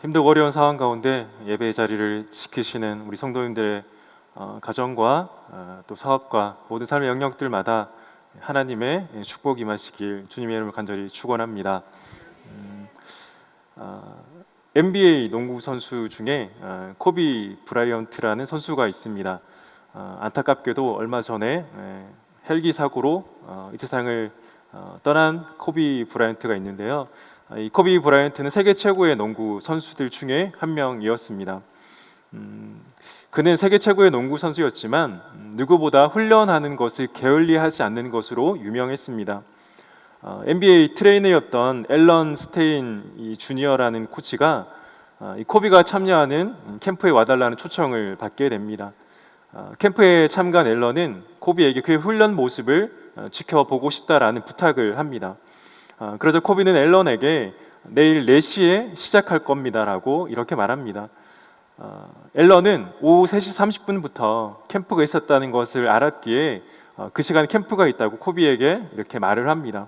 힘들고 어려운 상황 가운데 예배의 자리를 지키시는 우리 성도님들의 가정과 또 사업과 모든 삶의 영역들마다 하나님의 축복이 임하시길 주님의 이름으로 간절히 축원합니다. NBA 농구 선수 중에 코비 브라이언트라는 선수가 있습니다. 안타깝게도 얼마 전에 헬기 사고로 이 세상을 떠난 코비 브라이언트가 있는데요. 이 코비 브라이언트는 세계 최고의 농구 선수들 중에 한 명이었습니다. 그는 세계 최고의 농구 선수였지만 누구보다 훈련하는 것을 게을리하지 않는 것으로 유명했습니다. NBA 트레이너였던 앨런 스테인 주니어라는 코치가 이 코비가 참여하는 캠프에 와달라는 초청을 받게 됩니다. 캠프에 참가한 앨런은 코비에게 그의 훈련 모습을 지켜보고 싶다라는 부탁을 합니다. 그래서 코비는 앨런에게 내일 4시에 시작할 겁니다라고 이렇게 말합니다. 앨런은 오후 3시 30분부터 캠프가 있었다는 것을 알았기에 그 시간에 캠프가 있다고 코비에게 이렇게 말을 합니다.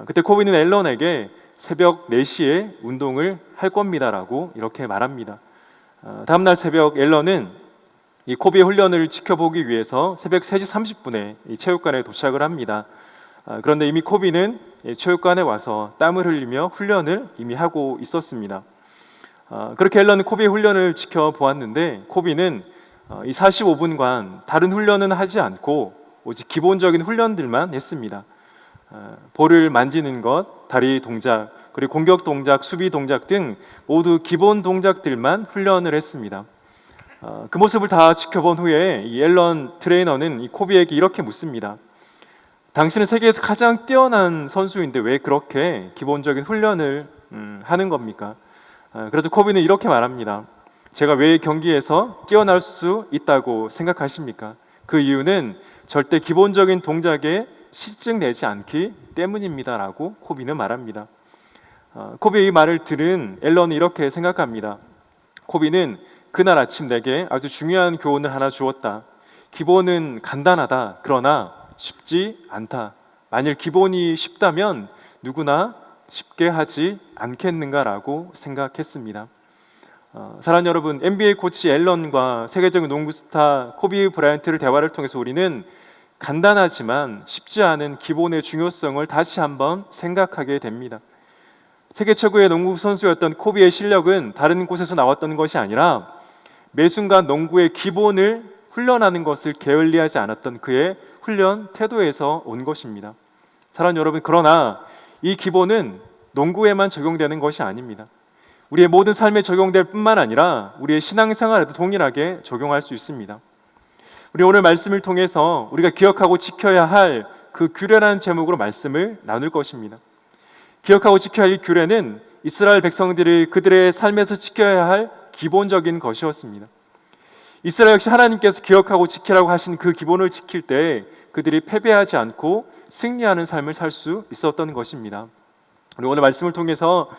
그때 코비는 앨런에게 새벽 4시에 운동을 할 겁니다라고 이렇게 말합니다. 다음날 새벽 앨런은 이 코비의 훈련을 지켜보기 위해서 새벽 3시 30분에 이 체육관에 도착을 합니다. 그런데 이미 코비는 체육관에 와서 땀을 흘리며 훈련을 이미 하고 있었습니다. 그렇게 앨런은 코비의 훈련을 지켜보았는데 코비는 이 45분간 다른 훈련은 하지 않고 오직 기본적인 훈련들만 했습니다. 볼을 만지는 것, 다리 동작, 그리고 공격 동작, 수비 동작 등 모두 기본 동작들만 훈련을 했습니다. 그 모습을 다 지켜본 후에 이 앨런 트레이너는 이 코비에게 이렇게 묻습니다. 당신은 세계에서 가장 뛰어난 선수인데 왜 그렇게 기본적인 훈련을 하는 겁니까? 그래서 코비는 이렇게 말합니다. 제가 왜 경기에서 뛰어날 수 있다고 생각하십니까? 그 이유는 절대 기본적인 동작에 실증내지 않기 때문입니다라고 코비는 말합니다. 코비의 이 말을 들은 앨런은 이렇게 생각합니다. 코비는 그날 아침 내게 아주 중요한 교훈을 하나 주었다. 기본은 간단하다. 그러나 쉽지 않다. 만일 기본이 쉽다면 누구나 쉽게 하지 않겠는가라고 생각했습니다. 사랑하는 여러분, NBA 코치 앨런과 세계적인 농구 스타 코비 브라이언트를 대화를 통해서 우리는 간단하지만 쉽지 않은 기본의 중요성을 다시 한번 생각하게 됩니다. 세계 최고의 농구 선수였던 코비의 실력은 다른 곳에서 나왔던 것이 아니라 매 순간 농구의 기본을 훈련하는 것을 게을리하지 않았던 그의 훈련 태도에서 온 것입니다. 사랑하는 여러분, 그러나 이 기본은 농구에만 적용되는 것이 아닙니다. 우리의 모든 삶에 적용될 뿐만 아니라 우리의 신앙생활에도 동일하게 적용할 수 있습니다. 우리 오늘 말씀을 통해서 우리가 기억하고 지켜야 할 그 규례라는 제목으로 말씀을 나눌 것입니다. 기억하고 지켜야 할 이 규례는 이스라엘 백성들이 그들의 삶에서 지켜야 할 기본적인 것이었습니다. 이스라엘 역시 하나님께서 기억하고 지키라고 하신 그 기본을 지킬 때 그들이 패배하지 않고 승리하는 삶을 살 수 있었던 것입니다. 우리 오늘 말씀을 통해서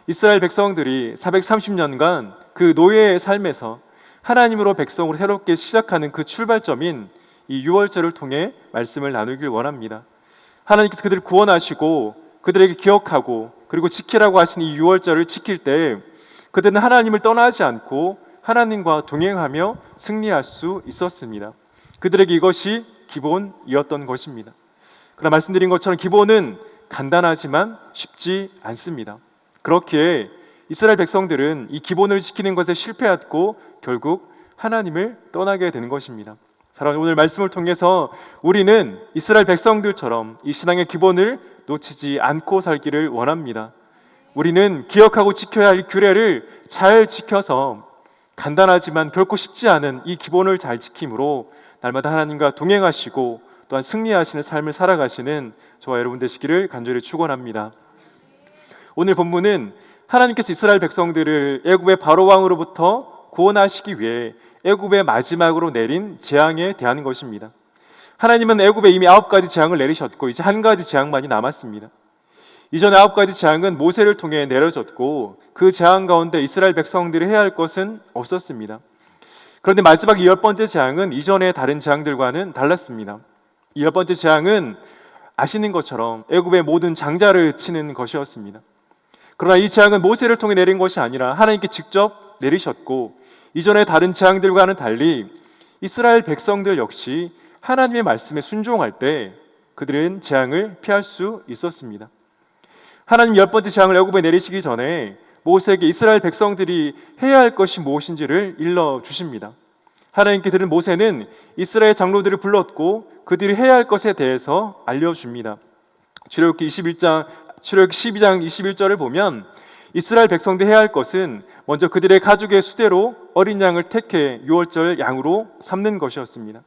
이스라엘 백성들이 430년간 그 노예의 삶에서 하나님으로 백성으로 새롭게 시작하는 그 출발점인 이 유월절을 통해 말씀을 나누길 원합니다. 하나님께서 그들을 구원하시고 그들에게 기억하고 그리고 지키라고 하신 이 유월절을 지킬 때 그들은 하나님을 떠나지 않고 하나님과 동행하며 승리할 수 있었습니다. 그들에게 이것이 기본이었던 것입니다. 그러나 말씀드린 것처럼 기본은 간단하지만 쉽지 않습니다. 그렇기에 이스라엘 백성들은 이 기본을 지키는 것에 실패했고 결국 하나님을 떠나게 되는 것입니다. 사랑하는 오늘 말씀을 통해서 우리는 이스라엘 백성들처럼 이 신앙의 기본을 놓치지 않고 살기를 원합니다. 우리는 기억하고 지켜야 할 규례를 잘 지켜서 간단하지만 결코 쉽지 않은 이 기본을 잘 지킴으로 날마다 하나님과 동행하시고 또한 승리하시는 삶을 살아가시는 저와 여러분 되시기를 간절히 축원합니다. 오늘 본문은 하나님께서 이스라엘 백성들을 애굽의 바로 왕으로부터 구원하시기 위해 애굽의 마지막으로 내린 재앙에 대한 것입니다. 하나님은 애굽에 이미 9가지 재앙을 내리셨고 이제 한 가지 재앙만이 남았습니다. 이전 9가지 재앙은 모세를 통해 내려졌고 그 재앙 가운데 이스라엘 백성들이 해야 할 것은 없었습니다. 그런데 마지막 10번째 재앙은 이전의 다른 재앙들과는 달랐습니다. 10번째 재앙은 아시는 것처럼 애굽의 모든 장자를 치는 것이었습니다. 그러나 이 재앙은 모세를 통해 내린 것이 아니라 하나님께 직접 내리셨고, 이전의 다른 재앙들과는 달리 이스라엘 백성들 역시 하나님의 말씀에 순종할 때 그들은 재앙을 피할 수 있었습니다. 하나님 열 번째 재앙을 애굽에 내리시기 전에 모세에게 이스라엘 백성들이 해야 할 것이 무엇인지를 일러 주십니다. 하나님께 들은 모세는 이스라엘 장로들을 불렀고 그들이 해야 할 것에 대해서 알려줍니다. 출애굽기 12장 21절을 보면 이스라엘 백성들이 해야 할 것은 먼저 그들의 가족의 수대로 어린 양을 택해 유월절 양으로 삼는 것이었습니다.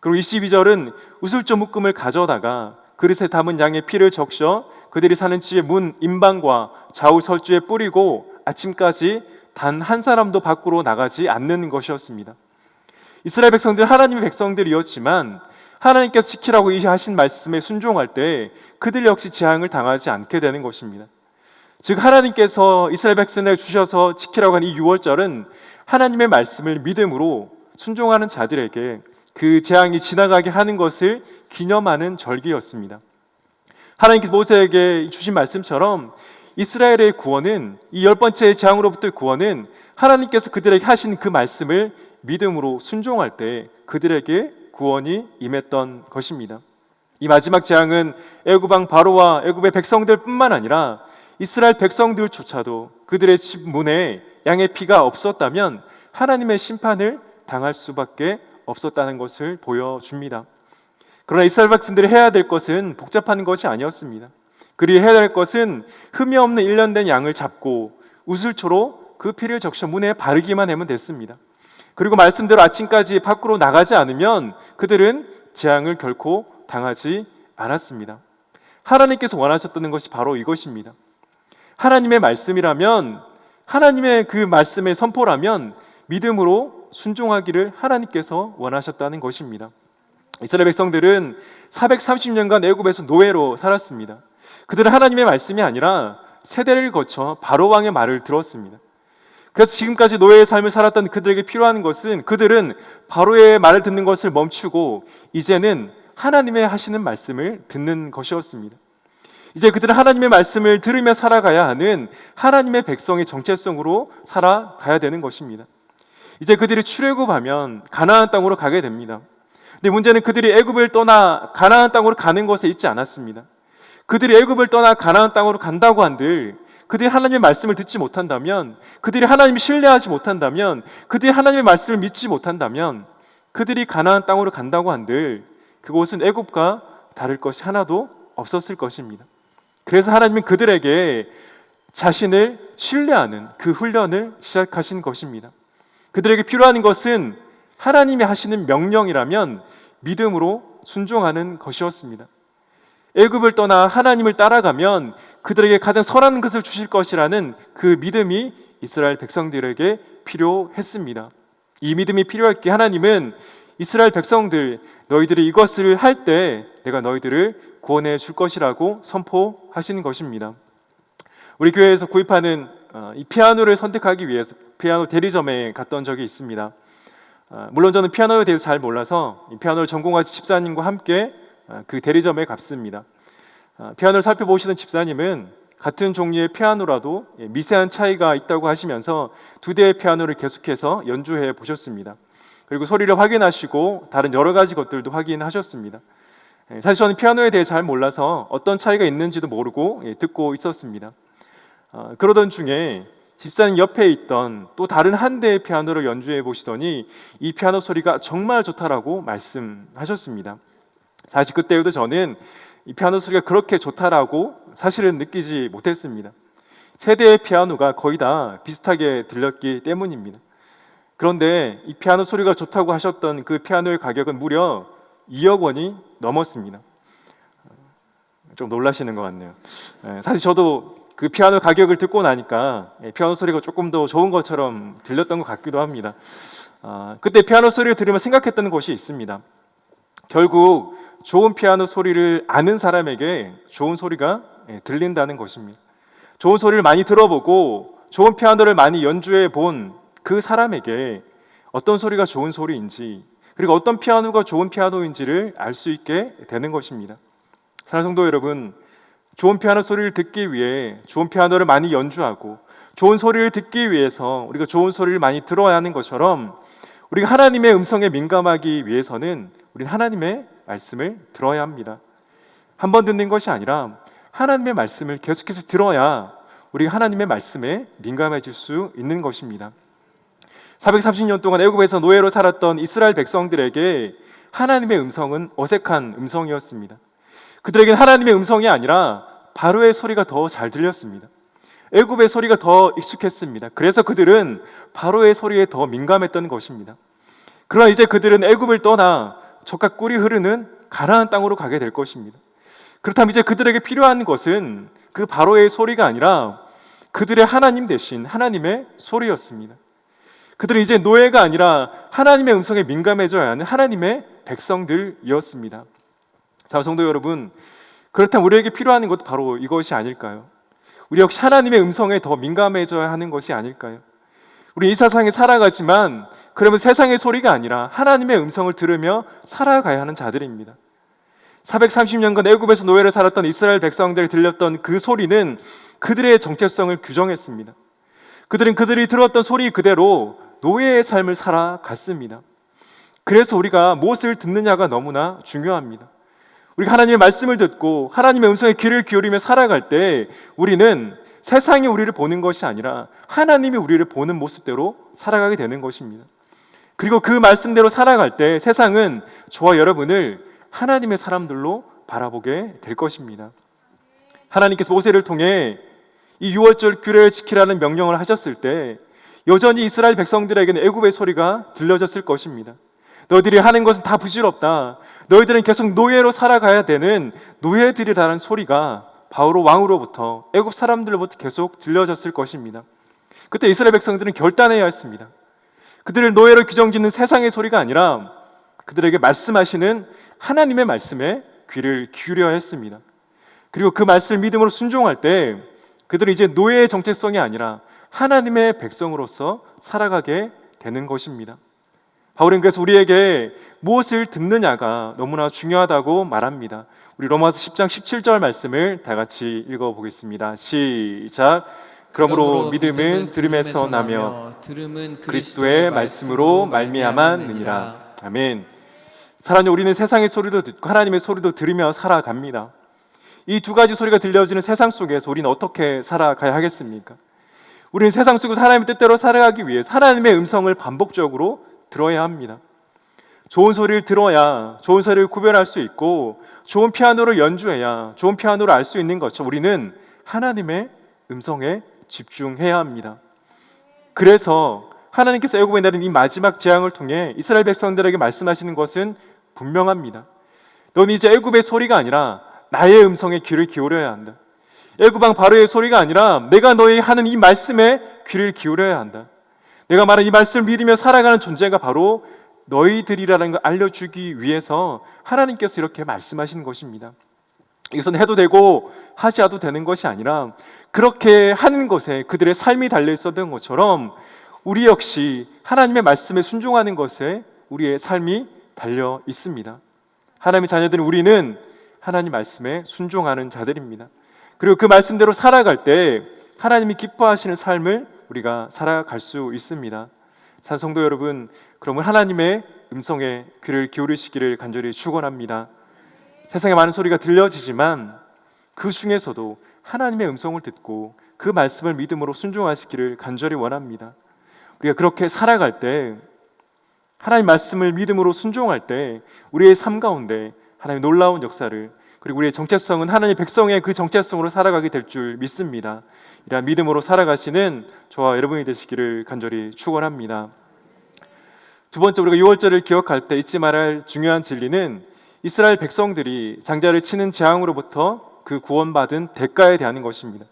그리고 22절은 우슬조 묶음을 가져다가 그릇에 담은 양의 피를 적셔 그들이 사는 집의 문 임방과 좌우 설주에 뿌리고 아침까지 단 한 사람도 밖으로 나가지 않는 것이었습니다. 이스라엘 백성들은 하나님의 백성들이었지만 하나님께서 지키라고 하신 말씀에 순종할 때 그들 역시 재앙을 당하지 않게 되는 것입니다. 즉 하나님께서 이스라엘 백성을 주셔서 지키라고 한 이 유월절은 하나님의 말씀을 믿음으로 순종하는 자들에게 그 재앙이 지나가게 하는 것을 기념하는 절기였습니다. 하나님께서 모세에게 주신 말씀처럼 이스라엘의 구원은, 이 열 번째 재앙으로부터의 구원은 하나님께서 그들에게 하신 그 말씀을 믿음으로 순종할 때 그들에게 구원이 임했던 것입니다. 이 마지막 재앙은 애굽 왕 바로와 애굽의 백성들뿐만 아니라 이스라엘 백성들조차도 그들의 집 문에 양의 피가 없었다면 하나님의 심판을 당할 수밖에 없었다는 것을 보여줍니다. 그러나 이스라엘 백성들이 해야 될 것은 복잡한 것이 아니었습니다. 그리 해야 될 것은 흠이 없는 일련된 양을 잡고 우슬초로 그 피를 적셔 문에 바르기만 하면 됐습니다. 그리고 말씀대로 아침까지 밖으로 나가지 않으면 그들은 재앙을 결코 당하지 않았습니다. 하나님께서 원하셨던 것이 바로 이것입니다. 하나님의 말씀이라면, 하나님의 그 말씀의 선포라면 믿음으로 순종하기를 하나님께서 원하셨다는 것입니다. 이스라엘 백성들은 430년간 애굽에서 노예로 살았습니다. 그들은 하나님의 말씀이 아니라 세대를 거쳐 바로 왕의 말을 들었습니다. 그래서 지금까지 노예의 삶을 살았던 그들에게 필요한 것은, 그들은 바로의 말을 듣는 것을 멈추고 이제는 하나님의 하시는 말씀을 듣는 것이었습니다. 이제 그들은 하나님의 말씀을 들으며 살아가야 하는 하나님의 백성의 정체성으로 살아가야 되는 것입니다. 이제 그들이 출애굽하면 가나안 땅으로 가게 됩니다. 근데 문제는 그들이 애굽을 떠나 가나안 땅으로 가는 것에 있지 않았습니다. 그들이 애굽을 떠나 가나안 땅으로 간다고 한들 그들이 하나님의 말씀을 듣지 못한다면, 그들이 하나님을 신뢰하지 못한다면, 그들이 하나님의 말씀을 믿지 못한다면 그들이 가나안 땅으로 간다고 한들 그곳은 애굽과 다를 것이 하나도 없었을 것입니다. 그래서 하나님은 그들에게 자신을 신뢰하는 그 훈련을 시작하신 것입니다. 그들에게 필요한 것은 하나님이 하시는 명령이라면 믿음으로 순종하는 것이었습니다. 애굽을 떠나 하나님을 따라가면 그들에게 가장 선한 것을 주실 것이라는 그 믿음이 이스라엘 백성들에게 필요했습니다. 이 믿음이 필요했기에 하나님은 이스라엘 백성들, 너희들이 이것을 할 때 내가 너희들을 구원해 줄 것이라고 선포하시는 것입니다. 우리 교회에서 구입하는 이 피아노를 선택하기 위해서 피아노 대리점에 갔던 적이 있습니다. 물론 저는 피아노에 대해서 잘 몰라서 이 피아노를 전공하신 집사님과 함께 그 대리점에 갔습니다. 피아노를 살펴보시던 집사님은 같은 종류의 피아노라도 미세한 차이가 있다고 하시면서 두 대의 피아노를 계속해서 연주해 보셨습니다. 그리고 소리를 확인하시고 다른 여러 가지 것들도 확인하셨습니다. 사실 저는 피아노에 대해 잘 몰라서 어떤 차이가 있는지도 모르고 듣고 있었습니다. 그러던 중에 집사님 옆에 있던 또 다른 한 대의 피아노를 연주해 보시더니 이 피아노 소리가 정말 좋다라고 말씀하셨습니다. 사실 그때에도 저는 이 피아노 소리가 그렇게 좋다라고 사실은 느끼지 못했습니다. 세 대의 피아노가 거의 다 비슷하게 들렸기 때문입니다. 그런데 이 피아노 소리가 좋다고 하셨던 그 피아노의 가격은 무려 2억 원이 넘었습니다. 좀 놀라시는 것 같네요. 사실 저도 그 피아노 가격을 듣고 나니까 피아노 소리가 조금 더 좋은 것처럼 들렸던 것 같기도 합니다. 그때 피아노 소리를 들으며 생각했던 것이 있습니다. 결국 좋은 피아노 소리를 아는 사람에게 좋은 소리가 들린다는 것입니다. 좋은 소리를 많이 들어보고 좋은 피아노를 많이 연주해 본 그 사람에게 어떤 소리가 좋은 소리인지, 그리고 어떤 피아노가 좋은 피아노인지를 알 수 있게 되는 것입니다. 사랑하는 성도 여러분, 좋은 피아노 소리를 듣기 위해 좋은 피아노를 많이 연주하고 좋은 소리를 듣기 위해서 우리가 좋은 소리를 많이 들어야 하는 것처럼 우리가 하나님의 음성에 민감하기 위해서는 우리는 하나님의 말씀을 들어야 합니다. 한 번 듣는 것이 아니라 하나님의 말씀을 계속해서 들어야 우리가 하나님의 말씀에 민감해질 수 있는 것입니다. 430년 동안 애굽에서 노예로 살았던 이스라엘 백성들에게 하나님의 음성은 어색한 음성이었습니다. 그들에게는 하나님의 음성이 아니라 바로의 소리가 더 잘 들렸습니다. 애굽의 소리가 더 익숙했습니다. 그래서 그들은 바로의 소리에 더 민감했던 것입니다. 그러나 이제 그들은 애굽을 떠나 젖과 꿀이 흐르는 가나안 땅으로 가게 될 것입니다. 그렇다면 이제 그들에게 필요한 것은 그 바로의 소리가 아니라 그들의 하나님 대신 하나님의 소리였습니다. 그들은 이제 노예가 아니라 하나님의 음성에 민감해져야 하는 하나님의 백성들이었습니다. 사랑하는 성도 여러분, 그렇다면 우리에게 필요한 것도 바로 이것이 아닐까요? 우리 역시 하나님의 음성에 더 민감해져야 하는 것이 아닐까요? 우리 이 세상에 살아가지만 그러면 세상의 소리가 아니라 하나님의 음성을 들으며 살아가야 하는 자들입니다. 430년간 애굽에서 노예를 살았던 이스라엘 백성들이 들렸던 그 소리는 그들의 정체성을 규정했습니다. 그들은 그들이 들었던 소리 그대로 노예의 삶을 살아갔습니다. 그래서 우리가 무엇을 듣느냐가 너무나 중요합니다. 우리가 하나님의 말씀을 듣고 하나님의 음성에 귀를 기울이며 살아갈 때 우리는 세상이 우리를 보는 것이 아니라 하나님이 우리를 보는 모습대로 살아가게 되는 것입니다. 그리고 그 말씀대로 살아갈 때 세상은 저와 여러분을 하나님의 사람들로 바라보게 될 것입니다. 하나님께서 모세를 통해 이 유월절 규례를 지키라는 명령을 하셨을 때 여전히 이스라엘 백성들에게는 애굽의 소리가 들려졌을 것입니다. 너희들이 하는 것은 다 부질없다. 너희들은 계속 노예로 살아가야 되는 노예들이라는 소리가 바로 왕으로부터 애굽 사람들로부터 계속 들려졌을 것입니다. 그때 이스라엘 백성들은 결단해야 했습니다. 그들을 노예로 규정짓는 세상의 소리가 아니라 그들에게 말씀하시는 하나님의 말씀에 귀를 기울여야 했습니다. 그리고 그 말씀을 믿음으로 순종할 때 그들은 이제 노예의 정체성이 아니라 하나님의 백성으로서 살아가게 되는 것입니다. 바울은 그래서 우리에게 무엇을 듣느냐가 너무나 중요하다고 말합니다. 우리 로마서 10장 17절 말씀을 다 같이 읽어보겠습니다. 시작. 그러므로 믿음은 들음에서 나며 들음은 그리스도의 말씀으로 말미암았느니라. 아멘. 사랑하는 우리는 세상의 소리도 듣고 하나님의 소리도 들으며 살아갑니다. 이 두 가지 소리가 들려지는 세상 속에서 우리는 어떻게 살아가야 하겠습니까? 우리는 세상 속에서 하나님의 뜻대로 살아가기 위해서 하나님의 음성을 반복적으로 들어야 합니다. 좋은 소리를 들어야 좋은 소리를 구별할 수 있고 좋은 피아노를 연주해야 좋은 피아노를 알 수 있는 것처럼 우리는 하나님의 음성에 집중해야 합니다. 그래서 하나님께서 애굽에 내린 이 마지막 재앙을 통해 이스라엘 백성들에게 말씀하시는 것은 분명합니다. 너는 이제 애굽의 소리가 아니라 나의 음성에 귀를 기울여야 한다. 애굽 왕 바로의 소리가 아니라 내가 너에게 하는 이 말씀에 귀를 기울여야 한다. 내가 말한 이 말씀을 믿으며 살아가는 존재가 바로 너희들이라는 걸 알려주기 위해서 하나님께서 이렇게 말씀하시는 것입니다. 이것은 해도 되고 하지 않아도 되는 것이 아니라 그렇게 하는 것에 그들의 삶이 달려 있었던 것처럼 우리 역시 하나님의 말씀에 순종하는 것에 우리의 삶이 달려 있습니다. 하나님의 자녀들은 우리는 하나님 말씀에 순종하는 자들입니다. 그리고 그 말씀대로 살아갈 때 하나님이 기뻐하시는 삶을 우리가 살아갈 수 있습니다. 성도 여러분, 그러면 하나님의 음성에 귀를 기울이시기를 간절히 축원합니다. 세상에 많은 소리가 들려지지만 그 중에서도 하나님의 음성을 듣고 그 말씀을 믿음으로 순종하시기를 간절히 원합니다. 우리가 그렇게 살아갈 때, 하나님 말씀을 믿음으로 순종할 때 우리의 삶 가운데 하나님의 놀라운 역사를, 그리고 우리의 정체성은 하나님의 백성의 그 정체성으로 살아가게 될 줄 믿습니다. 이러한 믿음으로 살아가시는 저와 여러분이 되시기를 간절히 축원합니다. 두 번째, 우리가 유월절을 기억할 때 잊지 말아야 할 중요한 진리는 이스라엘 백성들이 장자를 치는 재앙으로부터 그 구원받은 대가에 대한 것입니다.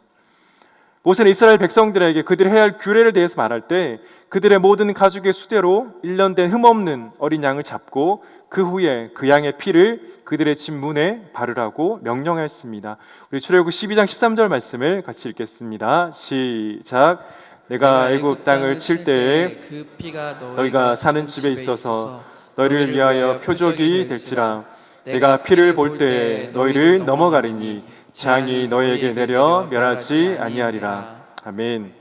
모세는 이스라엘 백성들에게 그들이 해야 할 규례를 대해서 말할 때 그들의 모든 가죽의 수대로 1년 된 흠없는 어린 양을 잡고 그 후에 그 양의 피를 그들의 집 문에 바르라고 명령했습니다. 우리 출애굽 12장 13절 말씀을 같이 읽겠습니다. 시작. 내가 애굽 땅을 칠 때에 그 피가 너희가 사는 집에 있어서 너희를 위하여 표적이 될지라. 내가 피를 볼 때에 너희를 넘어가리니 재앙이 너희에게 내려 멸하지 아니하리라. 아멘.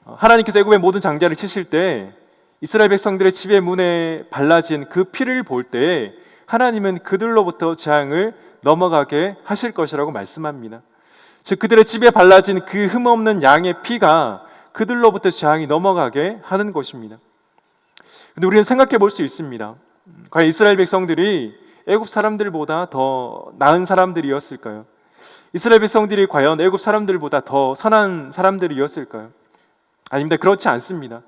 하나님께서 애굽의 모든 장자를 치실 때 이스라엘 백성들의 집의 문에 발라진 그 피를 볼 때 하나님은 그들로부터 재앙을 넘어가게 하실 것이라고 말씀합니다. 즉 그들의 집에 발라진 그 흠없는 양의 피가 그들로부터 재앙이 넘어가게 하는 것입니다. 근데 우리는 생각해 볼 수 있습니다. 과연 이스라엘 백성들이 애굽 사람들보다 더 나은 사람들이었을까요? 이스라엘 백성들이 과연 애굽 사람들보다 더 선한 사람들이었을까요? 아닙니다. 그렇지 않습니다.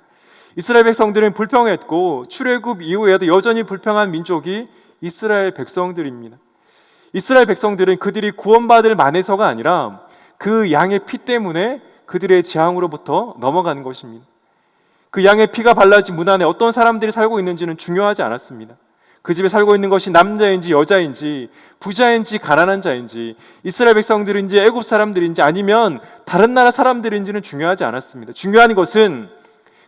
이스라엘 백성들은 불평했고 출애굽 이후에도 여전히 불평한 민족이 이스라엘 백성들입니다. 이스라엘 백성들은 그들이 구원받을 만해서가 아니라 그 양의 피 때문에 그들의 재앙으로부터 넘어가는 것입니다. 그 양의 피가 발라진 문 안에 어떤 사람들이 살고 있는지는 중요하지 않았습니다. 그 집에 살고 있는 것이 남자인지 여자인지 부자인지 가난한 자인지 이스라엘 백성들인지 애굽 사람들인지 아니면 다른 나라 사람들인지는 중요하지 않았습니다. 중요한 것은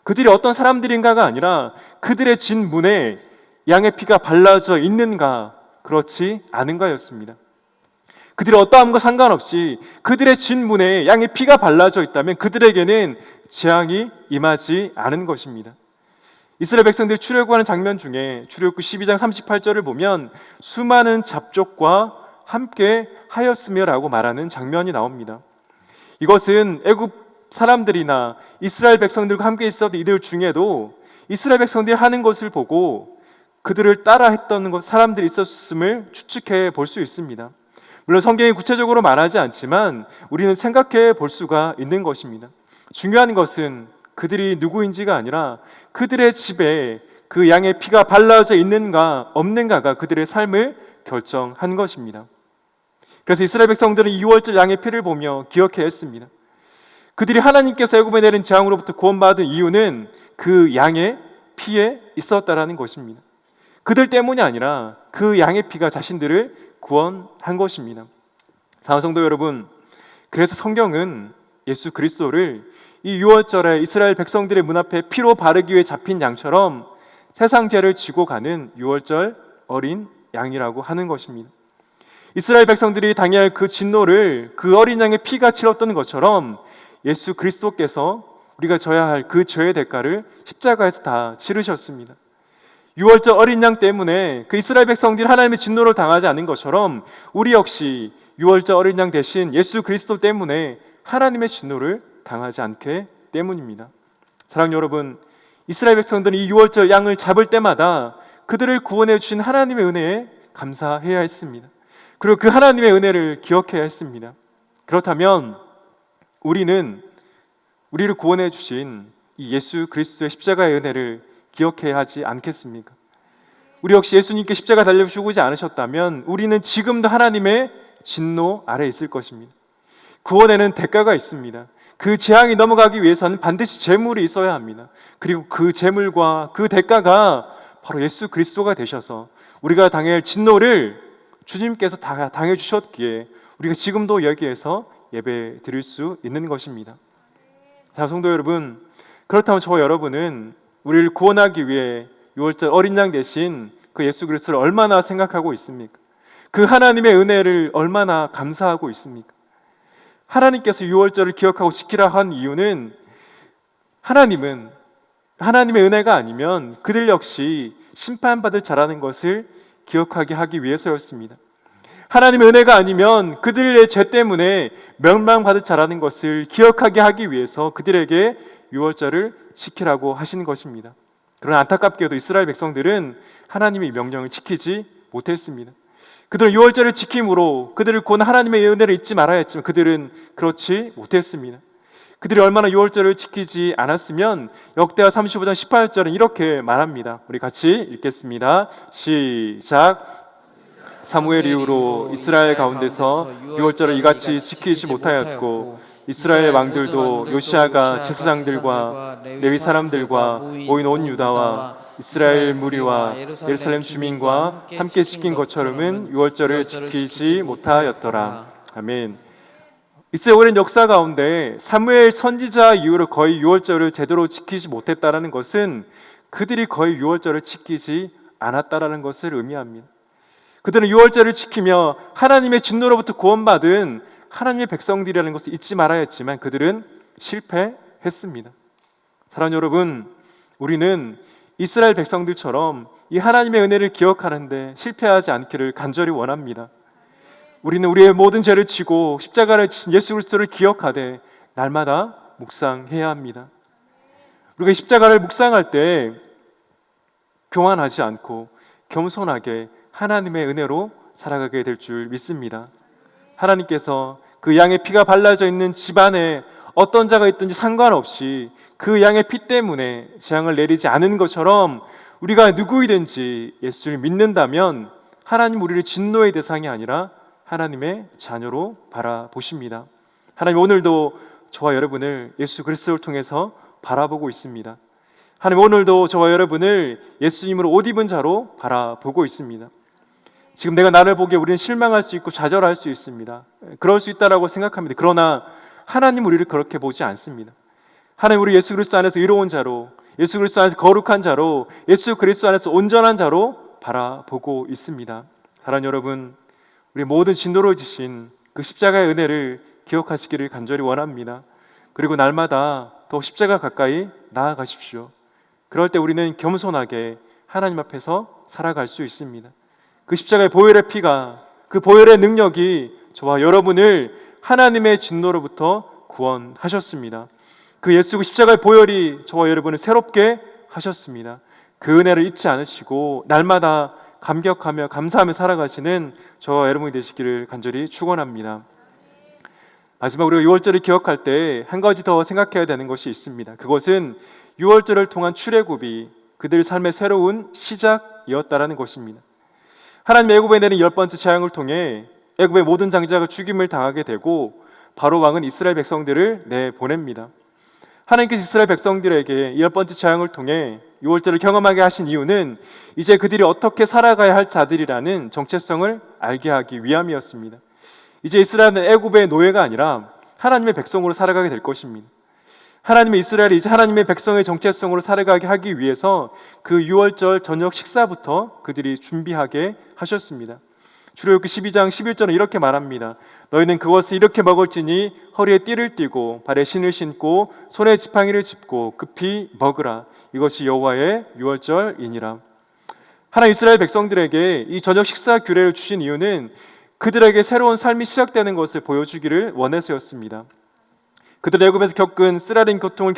그들이 어떤 사람들인가가 아니라 그들의 진 문에 양의 피가 발라져 있는가 그렇지 않은가였습니다. 그들이 어떠함과 상관없이 그들의 진 문에 양의 피가 발라져 있다면 그들에게는 재앙이 임하지 않은 것입니다. 이스라엘 백성들이 출애굽하는 장면 중에 출애굽기 12장 38절을 보면 수많은 잡족과 함께 하였으며 라고 말하는 장면이 나옵니다. 이것은 애굽 사람들이나 이스라엘 백성들과 함께 있었던 이들 중에도 이스라엘 백성들이 하는 것을 보고 그들을 따라 했던 사람들이 있었음을 추측해 볼 수 있습니다. 물론 성경이 구체적으로 말하지 않지만 우리는 생각해 볼 수가 있는 것입니다. 중요한 것은 그들이 누구인지가 아니라 그들의 집에 그 양의 피가 발라져 있는가 없는가가 그들의 삶을 결정한 것입니다. 그래서 이스라엘 백성들은 6월절 양의 피를 보며 기억해야 했습니다. 그들이 하나님께서 애굽에 내린 재앙으로부터 구원받은 이유는 그 양의 피에 있었다라는 것입니다. 그들 때문이 아니라 그 양의 피가 자신들을 구원한 것입니다. 사랑하는 성도 여러분, 그래서 성경은 예수 그리스도를 이 6월절에 이스라엘 백성들의 문 앞에 피로 바르기 위해 잡힌 양처럼 세상 죄를 지고 가는 6월절 어린 양이라고 하는 것입니다. 이스라엘 백성들이 당해야 할 그 진노를 그 어린 양의 피가 치렀던 것처럼 예수 그리스도께서 우리가 져야 할 그 죄의 대가를 십자가에서 다 치르셨습니다. 6월절 어린 양 때문에 그 이스라엘 백성들이 하나님의 진노를 당하지 않은 것처럼 우리 역시 6월절 어린 양 대신 예수 그리스도 때문에 하나님의 진노를 당하지 않게 때문입니다. 사랑하는 여러분, 이스라엘 백성들이 이 6월절 양을 잡을 때마다 그들을 구원해 주신 하나님의 은혜에 감사해야 했습니다. 그리고 그 하나님의 은혜를 기억해야 했습니다. 그렇다면 우리는 우리를 구원해 주신 이 예수 그리스도의 십자가의 은혜를 기억해야 하지 않겠습니까? 우리 역시 예수님께 십자가 달려 죽지 않으셨다면 우리는 지금도 하나님의 진노 아래 있을 것입니다. 구원에는 대가가 있습니다. 그 재앙이 넘어가기 위해서는 반드시 재물이 있어야 합니다. 그리고 그 재물과 그 대가가 바로 예수 그리스도가 되셔서 우리가 당할 진노를 주님께서 다 당해주셨기에 우리가 지금도 여기에서 예배 드릴 수 있는 것입니다. 자, 성도 여러분, 그렇다면 저와 여러분은 우리를 구원하기 위해 6월절 어린 양 대신 그 예수 그리스도를 얼마나 생각하고 있습니까? 그 하나님의 은혜를 얼마나 감사하고 있습니까? 하나님께서 6월절을 기억하고 지키라 한 이유는 하나님은 하나님의 은혜가 아니면 그들 역시 심판받을 자라는 것을 기억하게 하기 위해서였습니다. 하나님의 은혜가 아니면 그들의 죄 때문에 멸망받을 자라는 것을 기억하게 하기 위해서 그들에게 6월절을 지키라고 하시는 것입니다. 그러나 안타깝게도 이스라엘 백성들은 하나님의 명령을 지키지 못했습니다. 그들은 6월절을 지킴으로 그들을 곧 하나님의 은혜를 잊지 말아야 했지만 그들은 그렇지 못했습니다. 그들이 얼마나 6월절을 지키지 않았으면 역대하 35장 18절은 이렇게 말합니다. 우리 같이 읽겠습니다. 시작. 사무엘 이후로 이스라엘 가운데서 6월절을 이같이 지키지 못하였고 이스라엘 왕들도 요시아가 제사장들과 레위 사람들과 모인 온 유다와 이스라엘 무리와 예루살렘 주민과 함께 지킨 것처럼은 6월절을 지키지 못하였더라. 아멘. 이스라엘 오랜 역사 가운데 사무엘 선지자 이후로 거의 6월절을 제대로 지키지 못했다라는 것은 그들이 거의 6월절을 지키지 않았다라는 것을 의미합니다. 그들은 6월절을 지키며 하나님의 진노로부터 구원받은 하나님의 백성들이라는 것을 잊지 말아야 했지만 그들은 실패했습니다. 사랑하는 여러분, 우리는 이스라엘 백성들처럼 이 하나님의 은혜를 기억하는데 실패하지 않기를 간절히 원합니다. 우리는 우리의 모든 죄를 지고 십자가를 지신 예수 그리스도를 기억하되 날마다 묵상해야 합니다. 우리가 십자가를 묵상할 때 교만하지 않고 겸손하게 하나님의 은혜로 살아가게 될 줄 믿습니다. 하나님께서 그 양의 피가 발라져 있는 집안에 어떤 자가 있든지 상관없이 그 양의 피 때문에 재앙을 내리지 않은 것처럼 우리가 누구이든지 예수를 믿는다면 하나님 우리를 진노의 대상이 아니라 하나님의 자녀로 바라보십니다. 하나님 오늘도 저와 여러분을 예수 그리스도를 통해서 바라보고 있습니다. 하나님 오늘도 저와 여러분을 예수님으로 옷 입은 자로 바라보고 있습니다. 지금 내가 나를 보기에 우리는 실망할 수 있고 좌절할 수 있습니다. 그럴 수 있다라고 생각합니다. 그러나 하나님 우리를 그렇게 보지 않습니다. 하나님 우리 예수 그리스도 안에서 이로운 자로, 예수 그리스도 안에서 거룩한 자로, 예수 그리스도 안에서 온전한 자로 바라보고 있습니다. 사랑하는 여러분, 우리 모든 진노를 지신 그 십자가의 은혜를 기억하시기를 간절히 원합니다. 그리고 날마다 더 십자가 가까이 나아가십시오. 그럴 때 우리는 겸손하게 하나님 앞에서 살아갈 수 있습니다. 그 십자가의 보혈의 피가, 그 보혈의 능력이 저와 여러분을 하나님의 진노로부터 구원하셨습니다. 그 예수 그 십자가의 보혈이 저와 여러분을 새롭게 하셨습니다. 그 은혜를 잊지 않으시고 날마다 감격하며 감사하며 살아가시는 저와 여러분이 되시기를 간절히 축원합니다. 마지막으로 우리가 6월절을 기억할 때 한 가지 더 생각해야 되는 것이 있습니다. 그것은 6월절을 통한 출애굽이 그들 삶의 새로운 시작이었다라는 것입니다. 하나님 애굽에 내린 10번째 재앙을 통해 애굽의 모든 장자가 죽임을 당하게 되고 바로 왕은 이스라엘 백성들을 내보냅니다. 하나님께서 이스라엘 백성들에게 10번째 재앙을 통해 6월절을 경험하게 하신 이유는 이제 그들이 어떻게 살아가야 할 자들이라는 정체성을 알게 하기 위함이었습니다. 이제 이스라엘은 애굽의 노예가 아니라 하나님의 백성으로 살아가게 될 것입니다. 하나님의 이스라엘이 이제 하나님의 백성의 정체성으로 살아가게 하기 위해서 그 6월절 저녁 식사부터 그들이 준비하게 하셨습니다. 출애굽기 12장 11절은 이렇게 말합니다. 너희는 그것을 이렇게 먹을지니 허리에 띠를 띠고 발에 신을 신고 손에 지팡이를 짚고 급히 먹으라. 이것이 여호와의 6월절이니라. 하나님 이스라엘 백성들에게 이 저녁 식사 규례를 주신 이유는 그들에게 새로운 삶이 시작되는 것을 보여주기를 원해서였습니다. 그들 애굽에서 겪은 쓰라린 고통을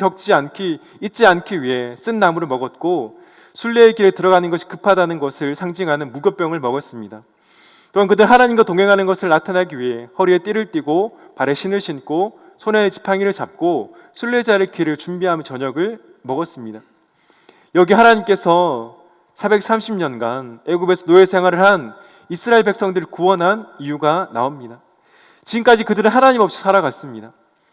잊지 않기 위해 쓴 나무를 먹었고 순례의 길에 들어가는 것이 급하다는 것을 상징하는 무교병을 먹었습니다. 또한 그들 하나님과 동행하는 것을 나타내기 위해 허리에 띠를 띠고 발에 신을 신고 손에 지팡이를 잡고 순례자의 길을 준비하며 저녁을 먹었습니다. 여기 하나님께서 430년간 애굽에서 노예 생활을 한 이스라엘 백성들을 구원한 이유가 나옵니다. 지금까지 그들은 하나님 없이 살아갔습니다.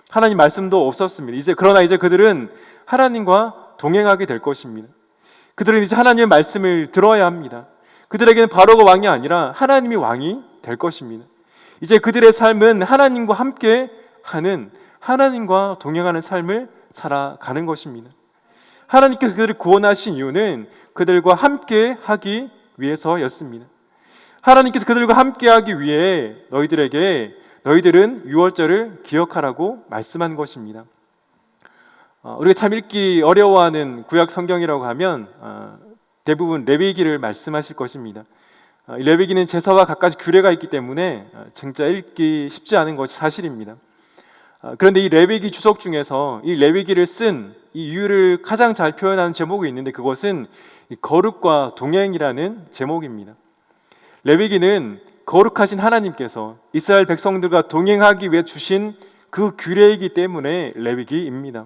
하나님 말씀도 없었습니다. 그러나 이제 그들은 하나님과 동행하게 될 것입니다. 그들은 이제 하나님의 말씀을 들어야 합니다. 그들에게는 바로가 왕이 아니라 하나님이 왕이 될 것입니다. 이제 그들의 삶은 하나님과 함께 하는, 하나님과 동행하는 삶을 살아가는 것입니다. 하나님께서 그들을 구원하신 이유는 그들과 함께 하기 위해서였습니다. 하나님께서 그들과 함께 하기 위해 너희들은 6월절을 기억하라고 말씀한 것입니다. 우리가 참 읽기 어려워하는 구약 성경이라고 하면 대부분 레위기를 말씀하실 것입니다. 레위기는 제사와 갖가지 규례가 있기 때문에 진짜 읽기 쉽지 않은 것이 사실입니다. 그런데 이 레위기 주석 중에서 이 레위기를 쓴 이 이유를 가장 잘 표현하는 제목이 있는데 그것은 거룩과 동행이라는 제목입니다. 레위기는 거룩하신 하나님께서 이스라엘 백성들과 동행하기 위해 주신 그 규례이기 때문에 레위기입니다.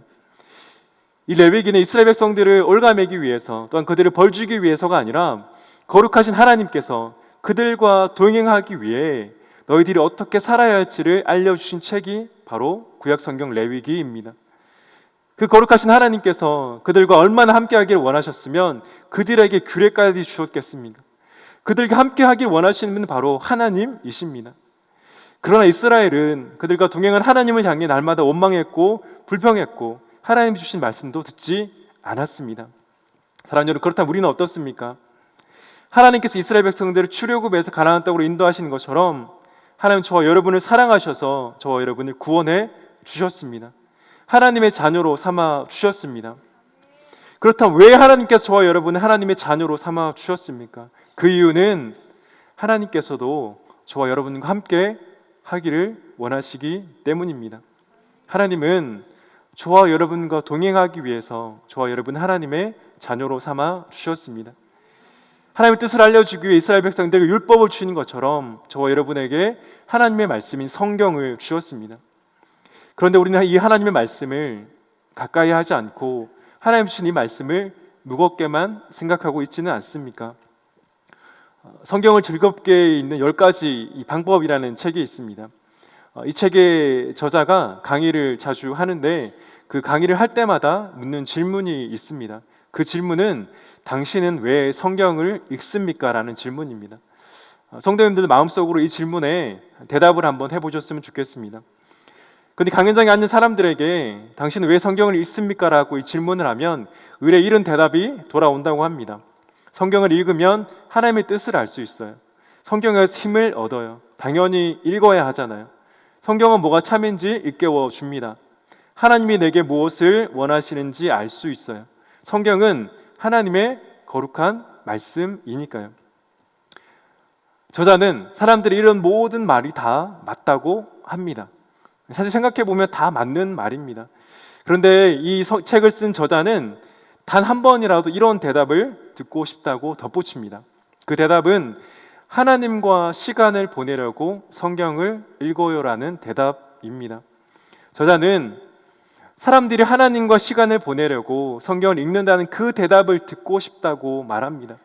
이 레위기는 이스라엘 백성들을 올가매기 위해서 또한 그들을 벌주기 위해서가 아니라 거룩하신 하나님께서 그들과 동행하기 위해 너희들이 어떻게 살아야 할지를 알려주신 책이 바로 구약성경 레위기입니다. 그 거룩하신 하나님께서 그들과 얼마나 함께하기를 원하셨으면 그들에게 규례까지 주었겠습니까? 그들과 함께하길 원하시는 분은 바로 하나님이십니다. 그러나 이스라엘은 그들과 동행한 하나님을 향해 날마다 원망했고 불평했고 하나님 주신 말씀도 듣지 않았습니다. 사랑하는 여러분, 그렇다면 우리는 어떻습니까? 하나님께서 이스라엘 백성들을 출애굽에서 가나안 땅으로 인도하시는 것처럼 하나님 저와 여러분을 사랑하셔서 저와 여러분을 구원해 주셨습니다. 하나님의 자녀로 삼아 주셨습니다. 그렇다면 왜 하나님께서 저와 여러분을 하나님의 자녀로 삼아 주셨습니까? 그 이유는 하나님께서도 저와 여러분과 함께 하기를 원하시기 때문입니다. 하나님은 저와 여러분과 동행하기 위해서 저와 여러분 하나님의 자녀로 삼아 주셨습니다. 하나님의 뜻을 알려주기 위해 이스라엘 백성들에게 율법을 주신 것처럼 저와 여러분에게 하나님의 말씀인 성경을 주셨습니다. 그런데 우리는 이 하나님의 말씀을 가까이 하지 않고 하나님 주신 이 말씀을 무겁게만 생각하고 있지는 않습니까? 성경을 즐겁게 읽는 10가지 방법이라는 책이 있습니다. 이 책의 저자가 강의를 자주 하는데 그 강의를 할 때마다 묻는 질문이 있습니다. 그 질문은 당신은 왜 성경을 읽습니까? 라는 질문입니다. 성도님들 마음속으로 이 질문에 대답을 한번 해보셨으면 좋겠습니다. 그런데 강연장에 앉는 사람들에게 당신은 왜 성경을 읽습니까? 라고 이 질문을 하면 의뢰 이런 대답이 돌아온다고 합니다. 성경을 읽으면 하나님의 뜻을 알 수 있어요. 성경에서 힘을 얻어요. 당연히 읽어야 하잖아요. 성경은 뭐가 참인지 일깨워 줍니다. 하나님이 내게 무엇을 원하시는지 알 수 있어요. 성경은 하나님의 거룩한 말씀이니까요. 저자는 사람들이 이런 모든 말이 다 맞다고 합니다. 사실 생각해보면 다 맞는 말입니다. 그런데 이 책을 쓴 저자는 단 한 번이라도 이런 대답을 듣고 싶다고 덧붙입니다. 그 대답은 하나님과 시간을 보내려고 성경을 읽어요라는 대답입니다. 저자는 사람들이 하나님과 시간을 보내려고 성경을 읽는다는 그 대답을 듣고 싶다고 말합니다.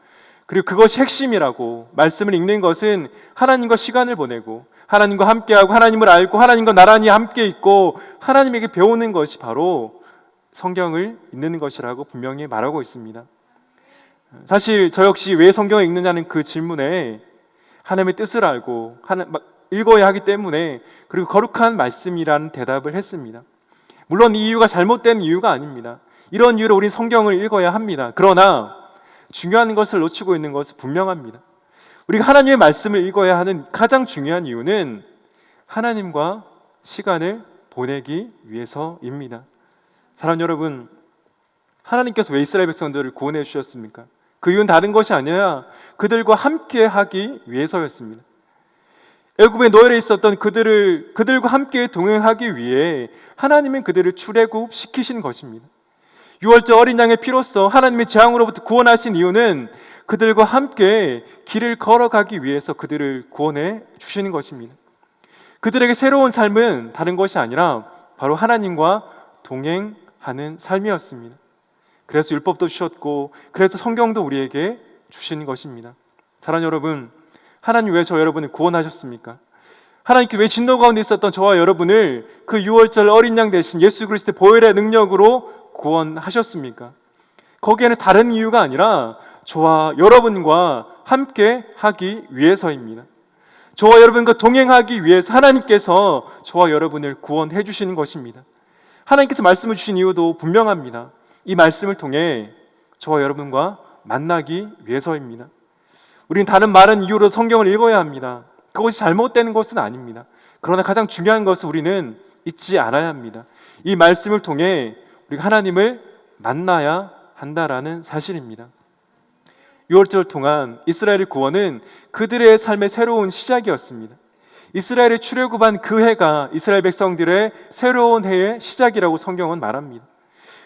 그리고 그것이 핵심이라고, 말씀을 읽는 것은 하나님과 시간을 보내고 하나님과 함께하고 하나님을 알고 하나님과 나란히 함께 있고 하나님에게 배우는 것이 바로 성경을 읽는 것이라고 분명히 말하고 있습니다. 사실 저 역시 왜 성경을 읽느냐는 그 질문에 하나님의 뜻을 알고 읽어야 하기 때문에, 그리고 거룩한 말씀이라는 대답을 했습니다. 물론 이 이유가 잘못된 이유가 아닙니다. 이런 이유로 우린 성경을 읽어야 합니다. 그러나 중요한 것을 놓치고 있는 것은 분명합니다. 우리가 하나님의 말씀을 읽어야 하는 가장 중요한 이유는 하나님과 시간을 보내기 위해서입니다. 사랑하는 여러분, 하나님께서 왜 이스라엘 백성들을 구원해 주셨습니까? 그 이유는 다른 것이 아니라 그들과 함께 하기 위해서였습니다. 애굽의 노예에 있었던 그들과 함께 동행하기 위해 하나님은 그들을 출애굽시키신 것입니다. 유월절 어린 양의 피로써 하나님의 재앙으로부터 구원하신 이유는 그들과 함께 길을 걸어가기 위해서 그들을 구원해 주시는 것입니다. 그들에게 새로운 삶은 다른 것이 아니라 바로 하나님과 동행하는 삶이었습니다. 그래서 율법도 주셨고, 그래서 성경도 우리에게 주시는 것입니다. 사랑하는 여러분, 하나님 왜 저 여러분을 구원하셨습니까? 하나님께 왜 진노 가운데 있었던 저와 여러분을 그 유월절 어린 양 대신 예수 그리스도의 보혈의 능력으로 구원하셨습니까? 거기에는 다른 이유가 아니라 저와 여러분과 함께 하기 위해서입니다. 저와 여러분과 동행하기 위해서 하나님께서 저와 여러분을 구원해 주시는 것입니다. 하나님께서 말씀을 주신 이유도 분명합니다. 이 말씀을 통해 저와 여러분과 만나기 위해서입니다. 우리는 다른 많은 이유로 성경을 읽어야 합니다. 그것이 잘못되는 것은 아닙니다. 그러나 가장 중요한 것은 우리는 잊지 않아야 합니다. 이 말씀을 통해 우리가 하나님을 만나야 한다라는 사실입니다. 6월절 동안 이스라엘의 구원은 그들의 삶의 새로운 시작이었습니다. 이스라엘의 출애굽한 그 해가 이스라엘 백성들의 새로운 해의 시작이라고 성경은 말합니다.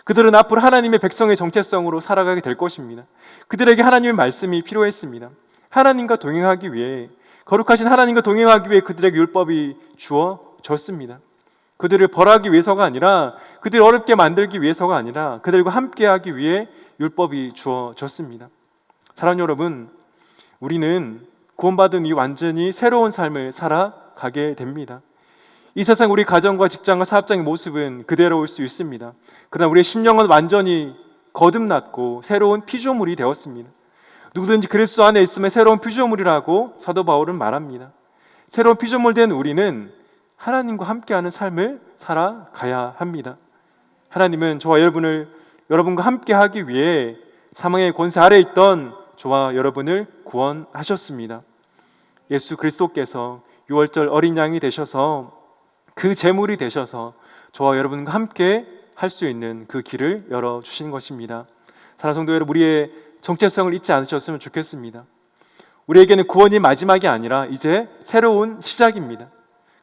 그들은 앞으로 하나님의 백성의 정체성으로 살아가게 될 것입니다. 그들에게 하나님의 말씀이 필요했습니다. 하나님과 동행하기 위해, 거룩하신 하나님과 동행하기 위해 그들에게 율법이 주어졌습니다. 그들을 벌하기 위해서가 아니라, 그들을 어렵게 만들기 위해서가 아니라 그들과 함께하기 위해 율법이 주어졌습니다. 사랑하는 여러분, 우리는 구원받은 이 완전히 새로운 삶을 살아가게 됩니다. 이 세상 우리 가정과 직장과 사업장의 모습은 그대로일 수 있습니다. 그러나 우리의 심령은 완전히 거듭났고 새로운 피조물이 되었습니다. 누구든지 그리스도 안에 있으면 새로운 피조물이라고 사도 바울은 말합니다. 새로운 피조물 된 우리는 하나님과 함께하는 삶을 살아가야 합니다. 하나님은 저와 여러분과 함께하기 위해 사망의 권세 아래에 있던 저와 여러분을 구원하셨습니다. 예수 그리스도께서 유월절 어린 양이 되셔서 그 제물이 되셔서 저와 여러분과 함께 할 수 있는 그 길을 열어주신 것입니다. 사랑하는 성도 여러분, 우리의 정체성을 잊지 않으셨으면 좋겠습니다. 우리에게는 구원이 마지막이 아니라 이제 새로운 시작입니다.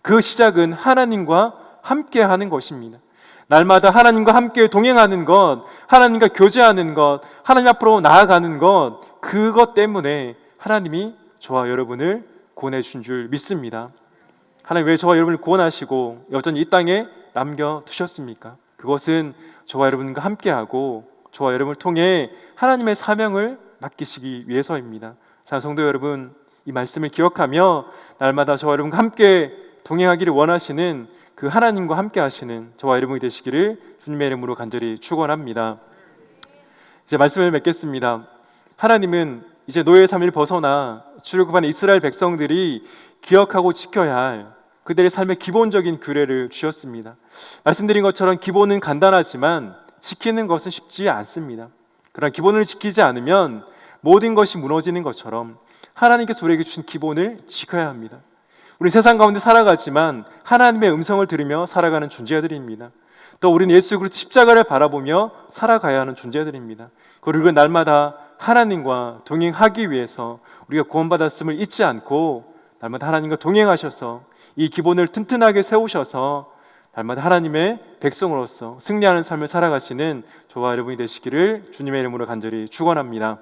그 시작은 하나님과 함께 하는 것입니다. 날마다 하나님과 함께 동행하는 것, 하나님과 교제하는 것, 하나님 앞으로 나아가는 것, 그것 때문에 하나님이 저와 여러분을 구원해 주신 줄 믿습니다. 하나님 왜 저와 여러분을 구원하시고 여전히 이 땅에 남겨두셨습니까? 그것은 저와 여러분과 함께하고 저와 여러분을 통해 하나님의 사명을 맡기시기 위해서입니다. 사랑하는 성도 여러분, 이 말씀을 기억하며 날마다 저와 여러분과 함께 동행하기를 원하시는 그 하나님과 함께 하시는 저와 여러분이 되시기를 주님의 이름으로 간절히 축원합니다. 이제 말씀을 맺겠습니다. 하나님은 이제 노예의 삶을 벗어나 출애굽한 이스라엘 백성들이 기억하고 지켜야 할 그들의 삶의 기본적인 규례를 주셨습니다. 말씀드린 것처럼 기본은 간단하지만 지키는 것은 쉽지 않습니다. 그러나 기본을 지키지 않으면 모든 것이 무너지는 것처럼 하나님께서 우리에게 주신 기본을 지켜야 합니다. 우리 세상 가운데 살아가지만 하나님의 음성을 들으며 살아가는 존재들입니다. 또 우리는 예수 그리스도 십자가를 바라보며 살아가야 하는 존재들입니다. 그리고 날마다 하나님과 동행하기 위해서 우리가 구원받았음을 잊지 않고 날마다 하나님과 동행하셔서 이 기본을 튼튼하게 세우셔서 날마다 하나님의 백성으로서 승리하는 삶을 살아가시는 저와 여러분이 되시기를 주님의 이름으로 간절히 축원합니다.